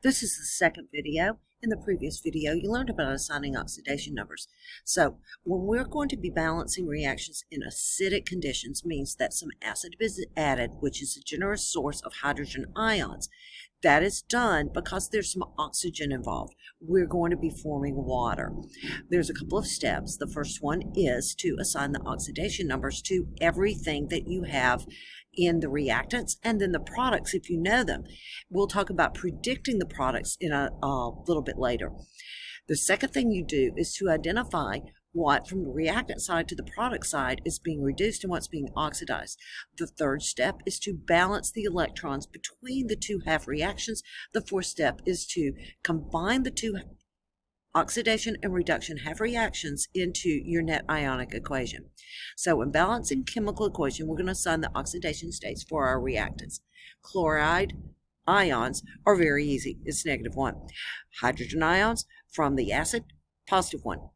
This is the second video. In the previous video, you learned about assigning oxidation numbers. So when we're going to be balancing reactions in acidic conditions means that some acid is added, which is a generous source of hydrogen ions. That is done because there's some oxygen involved. We're going to be forming water. There's a couple of steps. The first one is to assign the oxidation numbers to everything that you have in the reactants and then the products if you know them. We'll talk about predicting the products in a little bit later. The second thing you do is to identify what from the reactant side to the product side is being reduced and what's being oxidized. The third step is to balance the electrons between the two half reactions. The fourth step is to combine the two oxidation and reduction half reactions into your net ionic equation. So in balancing chemical equation, we're going to assign the oxidation states for our reactants. Chloride ions are very easy. It's -1. Hydrogen ions from the acid, +1.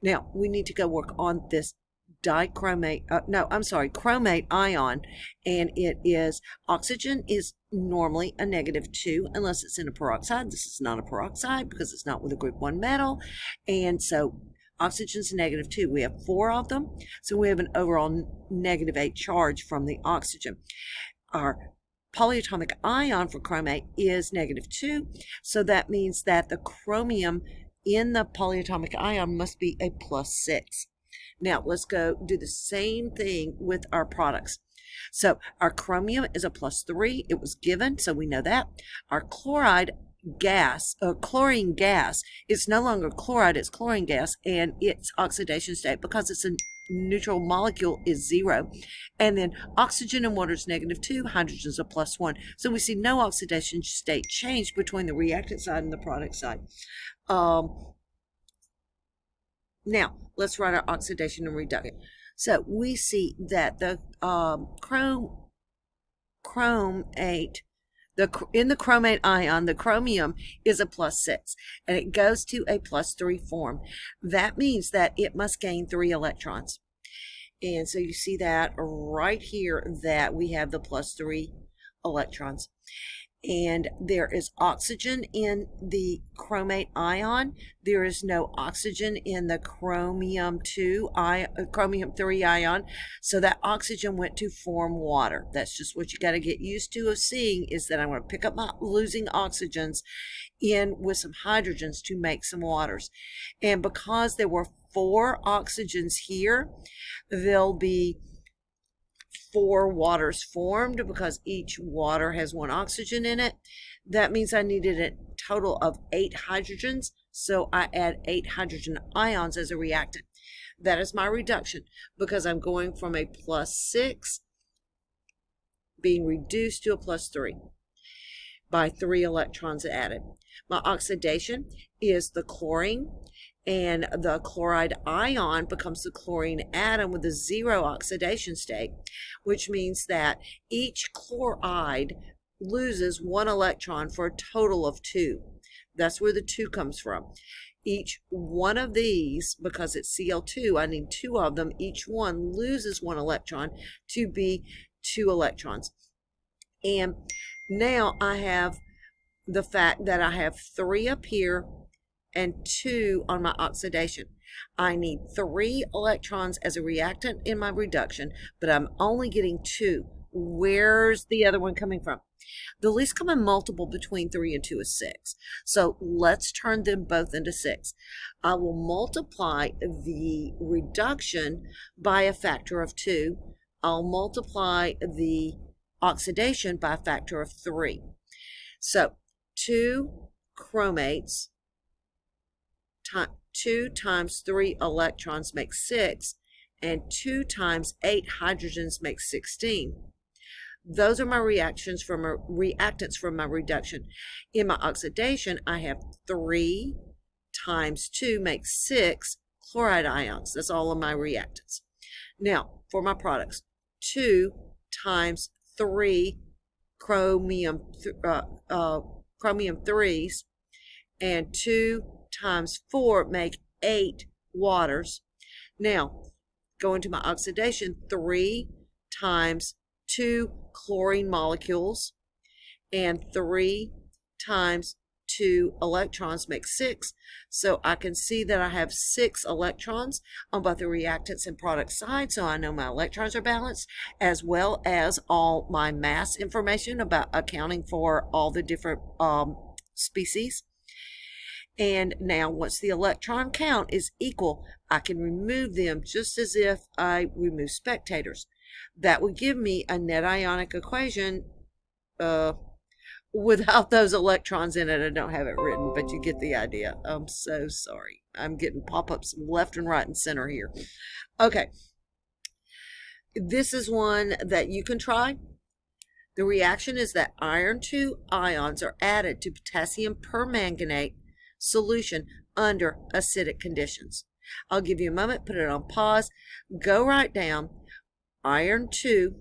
Now, we need to go work on this chromate ion, and it is, oxygen is normally a -2 unless it's in a peroxide. This is not a peroxide because it's not with a group 1 metal, and so oxygen's a -2. We have 4 of them, so we have an overall -8 charge from the oxygen. Our polyatomic ion for chromate is -2, so that means that the chromium in the polyatomic ion must be a +6. Now, let's go do the same thing with our products. So our chromium is a +3. It was given, so we know that. Our chlorine gas, it's no longer chloride, it's chlorine gas, and its oxidation state, because it's a neutral molecule, is 0. And then oxygen and water is -2, hydrogen is a +1. So we see no oxidation state change between the reactant side and the product side. Now, let's write our oxidation and reduction. So we see that the chromate, in the chromate ion, the chromium is a +6, and it goes to a +3 form. That means that it must gain 3 electrons. And so you see that right here that we have the +3 electrons. And there is oxygen in the chromate ion. There is no oxygen in the chromium 3 ion. So that oxygen went to form water. That's just what you got to get used to of seeing, is that I'm going to pick up my losing oxygens in with some hydrogens to make some waters. And because there were 4 oxygens here, there'll be 4 waters formed because each water has 1 oxygen in it. That means I needed a total of 8 hydrogens, so I add 8 hydrogen ions as a reactant. That is my reduction because I'm going from a +6 being reduced to a +3 by 3 electrons added. My oxidation is the chlorine, and the chloride ion becomes the chlorine atom with a 0 oxidation state, which means that each chloride loses 1 electron for a total of 2. That's where the 2 comes from. Each one of these, because it's Cl2, I need 2 of them, each one loses 1 electron to be 2 electrons. And now I have the fact that I have 3 up here and 2 on my oxidation. I need 3 electrons as a reactant in my reduction, but I'm only getting 2. Where's the other one coming from? The least common multiple between 3 and 2 is 6. So let's turn them both into 6. I will multiply the reduction by a factor of 2. I'll multiply the oxidation by a factor of 3. So 2 chromates 2 times 3 electrons makes 6, and 2 times 8 hydrogens makes 16. Those are my reactants from my reduction. In my oxidation, I have 3 times 2 makes 6 chloride ions. That's all of my reactants. Now, for my products, 2 times 3 chromium 3s and 2 times 4 make 8 waters. Now, going to my oxidation, 3 times 2 chlorine molecules and 3 times 2 electrons makes 6. So I can see that I have 6 electrons on both the reactants and product side. So I know my electrons are balanced, as well as all my mass information about accounting for all the different species. And now once the electron count is equal, I can remove them just as if I remove spectators. That would give me a net ionic equation without those electrons in it. I don't have it written, but you get the idea. I'm so sorry. I'm getting pop-ups left and right and center here. Okay. This is one that you can try. The reaction is that iron 2 ions are added to potassium permanganate solution under acidic conditions. I'll give you a moment, put it on pause, go write down iron 2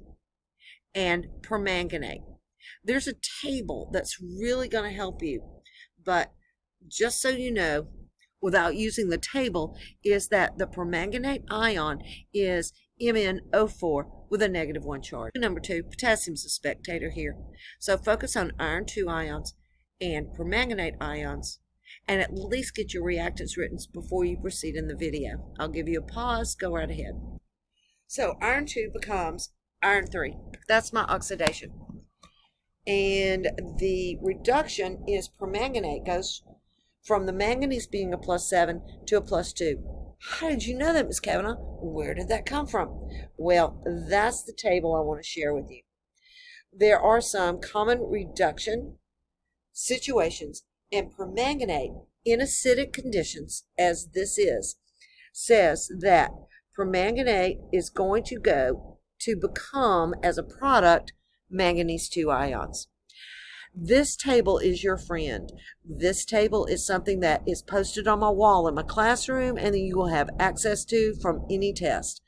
and permanganate. There's a table that's really going to help you, but just so you know, without using the table, is that the permanganate ion is MnO4 with a -1 charge. Number 2, potassium's a spectator here. So focus on iron 2 ions and permanganate ions, and at least get your reactants written before you proceed in the video. I'll give you a pause, go right ahead. So iron 2 becomes iron 3. That's my oxidation. And the reduction is permanganate, goes from the manganese being a +7 to a +2. How did you know that, Ms. Kavanaugh? Where did that come from? Well, that's the table I want to share with you. There are some common reduction situations, and permanganate in acidic conditions, as this is, says that permanganate is going to go to become, as a product, manganese 2 ions. This table is your friend. This table is something that is posted on my wall in my classroom, and then you will have access to from any test.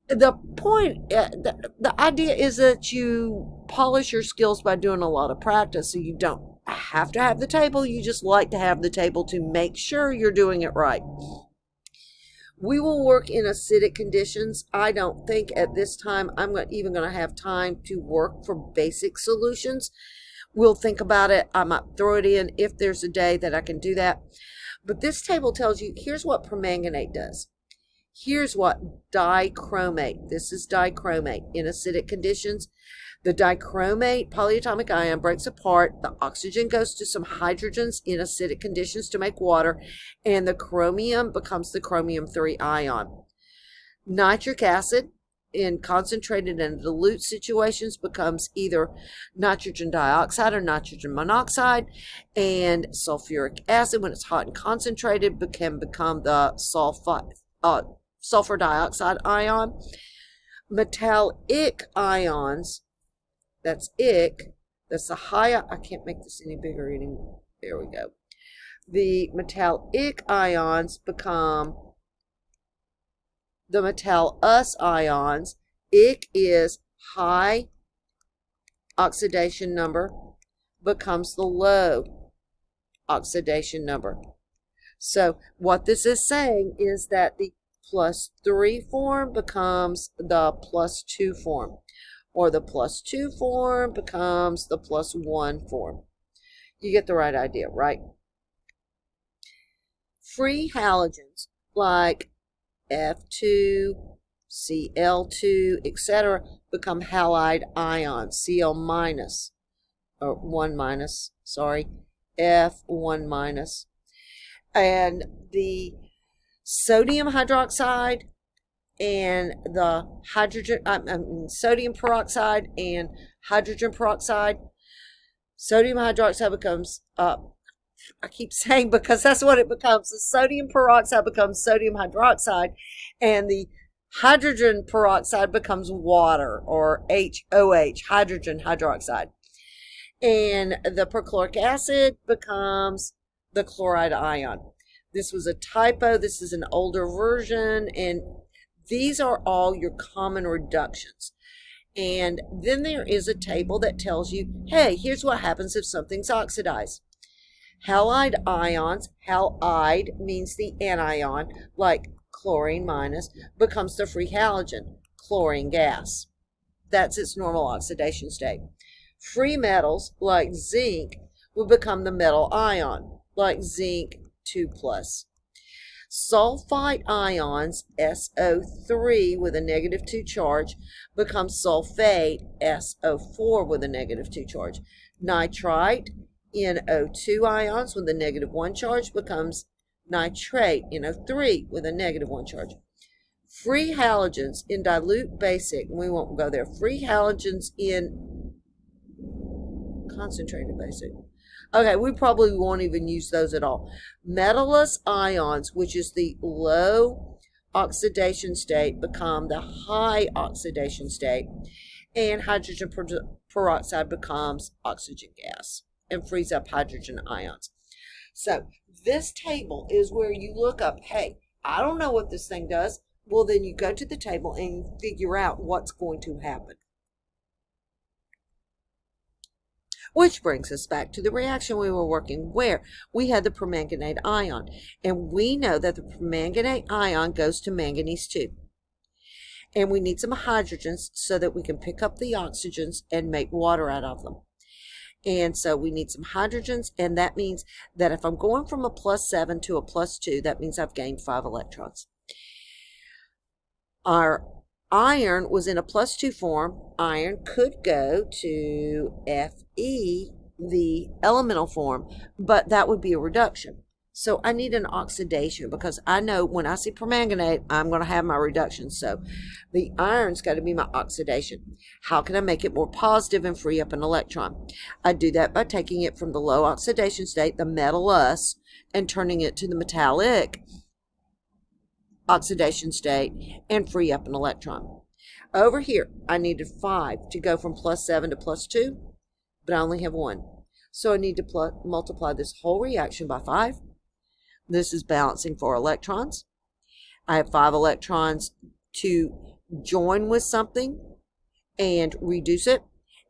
The point, the idea is that you polish your skills by doing a lot of practice, so you don't have to have the table. You just like to have the table to make sure you're doing it right. We will work in acidic conditions. I don't think at this time I'm even going to have time to work for basic solutions. We'll think about it. I might throw it in if there's a day that I can do that. But this table tells you, here's what permanganate does. Here's what dichromate. This is dichromate in acidic conditions. The dichromate polyatomic ion breaks apart. The oxygen goes to some hydrogens in acidic conditions to make water, and the chromium becomes the chromium 3 ion. Nitric acid in concentrated and dilute situations becomes either nitrogen dioxide or nitrogen monoxide, and sulfuric acid, when it's hot and concentrated, can become the sulfur dioxide ion. Metallic ions, that's ic, that's the high, I can't make this any bigger anymore. There we go. The metallic ions become the metallus ions. Ic is high oxidation number, becomes the low oxidation number. So what this is saying is that the +3 form becomes the +2 form, or the +2 form becomes the +1 form. You get the right idea, right? Free halogens like F2, Cl2, etc. become halide ions, Cl minus, or 1 minus, sorry, F1 minus. And the sodium hydroxide and the sodium peroxide and hydrogen peroxide, sodium hydroxide becomes, I keep saying because that's what it becomes. The sodium peroxide becomes sodium hydroxide, and the hydrogen peroxide becomes water, or HOH, hydrogen hydroxide. And the perchloric acid becomes the chloride ion. This was a typo. This is an older version, and these are all your common reductions. And then there is a table that tells you, hey, here's what happens if something's oxidized. Halide ions, halide means the anion, like chlorine minus, becomes the free halogen, chlorine gas. That's its normal oxidation state. Free metals, like zinc, will become the metal ion, like zinc 2 plus. Sulfite ions, SO3 with a negative 2 charge, becomes sulfate, SO4 with a negative 2 charge. Nitrite, NO2 ions with a negative 1 charge, becomes nitrate, NO3 with a negative 1 charge. Free halogens in dilute basic, we won't go there. Free halogens in concentrated basic. Okay, we probably won't even use those at all. Metalless ions, which is the low oxidation state, become the high oxidation state, and hydrogen peroxide becomes oxygen gas and frees up hydrogen ions. So this table is where you look up, hey, I don't know what this thing does. Well, then you go to the table and figure out what's going to happen. Which brings us back to the reaction we were working where we had the permanganate ion. And we know that the permanganate ion goes to manganese 2. And we need some hydrogens so that we can pick up the oxygens and make water out of them. And so we need some hydrogens, and that means that if I'm going from a +7 to a +2, that means I've gained 5 electrons. Our iron was in a +2 form. Iron could go to Fe, the elemental form, but that would be a reduction. So I need an oxidation because I know when I see permanganate, I'm going to have my reduction. So the iron's got to be my oxidation. How can I make it more positive and free up an electron? I do that by taking it from the low oxidation state, the metalless, and turning it to the metallic oxidation state and free up an electron. Over here, I needed 5 to go from +7 to +2, but I only have 1. So I need to multiply this whole reaction by 5. This is balancing for electrons. I have 5 electrons to join with something and reduce it.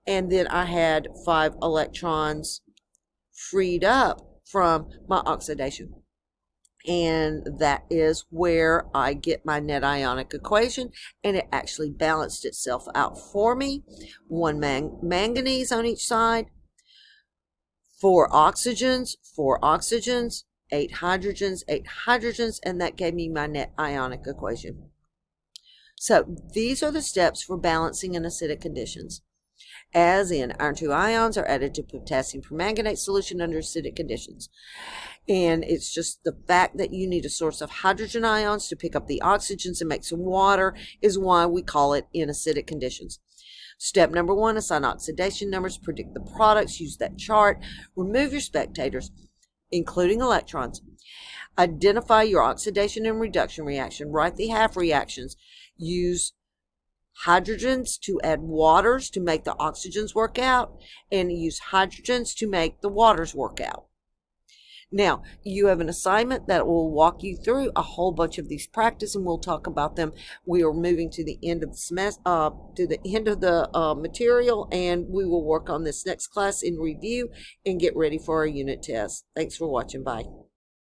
And then I had 5 electrons freed up from my oxidation. And that is where I get my net ionic equation, and it actually balanced itself out for me. 1 manganese on each side, 4 oxygens, 8 hydrogens, and that gave me my net ionic equation. So these are the steps for balancing in acidic conditions. As in, iron 2 ions are added to potassium permanganate solution under acidic conditions. And it's just the fact that you need a source of hydrogen ions to pick up the oxygens and make some water is why we call it in acidic conditions. Step number 1, assign oxidation numbers, predict the products, use that chart, remove your spectators, including electrons. Identify your oxidation and reduction reaction, write the half reactions, use hydrogens to add waters to make the oxygens work out, and use hydrogens to make the waters work out. Now, you have an assignment that will walk you through a whole bunch of these practice, and we'll talk about them. We are moving to the end of the semester, to the end of the material, and we will work on this next class in review and get ready for our unit test. Thanks for watching. Bye.